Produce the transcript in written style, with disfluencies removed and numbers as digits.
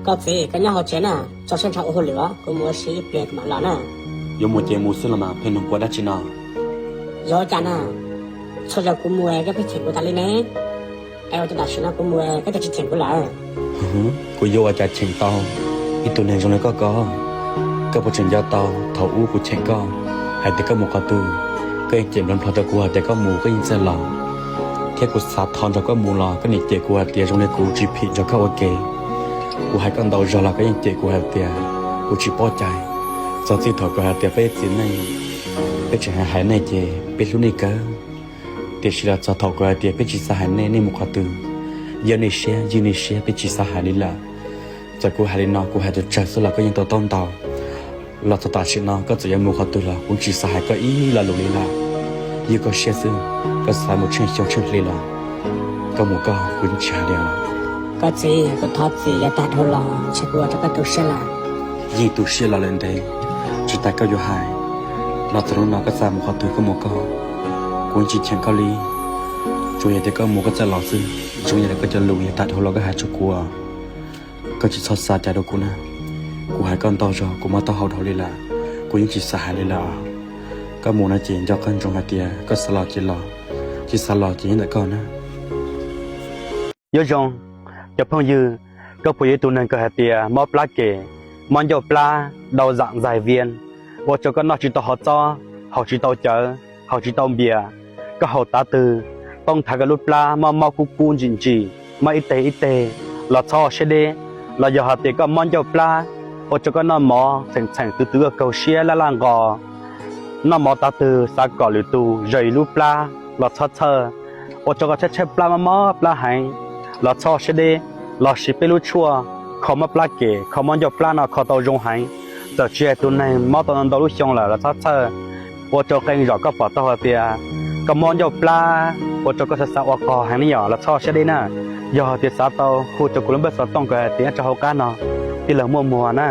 có gì cái nhà họ chế nè cho xem thằng ô lửa cũng mua xí bẹt mà là nè yo một chế mua sữa mà phải nông qua đã chỉ nào do cha nè sau giờ cũng mua cái phải tiền của ta lên nè em cho đặt xí nó cũng mua cái tài tiền của lại cô yo ở nhà chỉnh tao ít tuổi này trong này có các bộ trưởng giao tao thầu u của chỉnh có hay thì có một cái từ cái chuyện làm thật củaแต่ก็หมูก็ยินเสียหล่อแค่กูสาทอนจะก็หมูหล่อก็นี่เจกูเตียตรงนี้กูจีพีจะเข้าโอเคกูให้กันเดาจอละก็ยังเจกูเตียกูจีป้อใจสอนสิถอดกูเตียไปสิในไปเฉยหายในเจไปรู้ในเกอเตียชิลาจะถอดกูเตียไปจีสหายในหมู่ข้าตือยืนในเชียไปจีสหายนี่แหละจะกูหายนอกูหายจะเจอสุดละก็ยังต้นต่อเราจะตัดสินน้องก็จะยังมูเขาตัวละคุณจีสหายก็อีนี่ละลุลีละยี่ก็เชื่อซึ่งก็สายหมดเชื่อเชื่อเลยละก็มูก็คุณชาเดียว có gì có thoát gì ya ta thôi lo chắc qua cho cái tổ xe là ยี่ตัวเชื่อละเลยเด้จุดแต่ก็อยู่หายเราจะรู้น้องก็สายหมดเขาตัวก็มูก็คุณจีเชียงเกาหลีจุยแต่ก็มูก็จะหล่อซึ่งจุยแต่ก็จะลุยตัดหัวเราก็หายจุกลัวก็จะชดสาใจดูกูนะกูหายก้อนต่อจอกูมาต่อเขาเท่าเลยละกูยังจีสหายเลยละก็มูน่าจีนจะกันจงมาเตียก็สลอจีหล่อจีสลอจีแต่ก่อนนะยอจงจะพงยืก็ผู้ยืตัวนั้นก็หาเตียมอปลาเกมันจะปลาดาวdạng dài viênว่าจะก็นอกจีต่อเขาจ้อเขาจีต่อเจอเขาจีต่อเบียก็เขาตาตือต้องถ่ายกับลูกปลามากูจริงมาอิเตเราชอบเชเดเราอยากหาเตียก็มันจะปลาว่าจะก็นอนหมอแสงตื้อเกาเชียและล่างกอนอนหมอตาตือสากก่อหรือตูใหญ่ลูกปลาเราชอบเธอว่าจะก็เช็ดปลามาปลาหายเราชอบเชเดเราชิไปรู้ชัวเขามาปลาเก๋เขามันจะปลาเนาะเขาตัวจงหายจะเชื่อตัวในมอตอนนั้นตัวรู้ช่องแล้วเราชอบเธอว่าจะกินหยอกก็ปลอดตัวเตียก็มันจะปลาว่าจะก็จะสาวกอหางนี่หยอเราชอบเชเดน่ะยอเตียสาวตัวคู่จะกุลเบสต้องก็เตียจะเขากันเนาะที่เหลือมัวนะ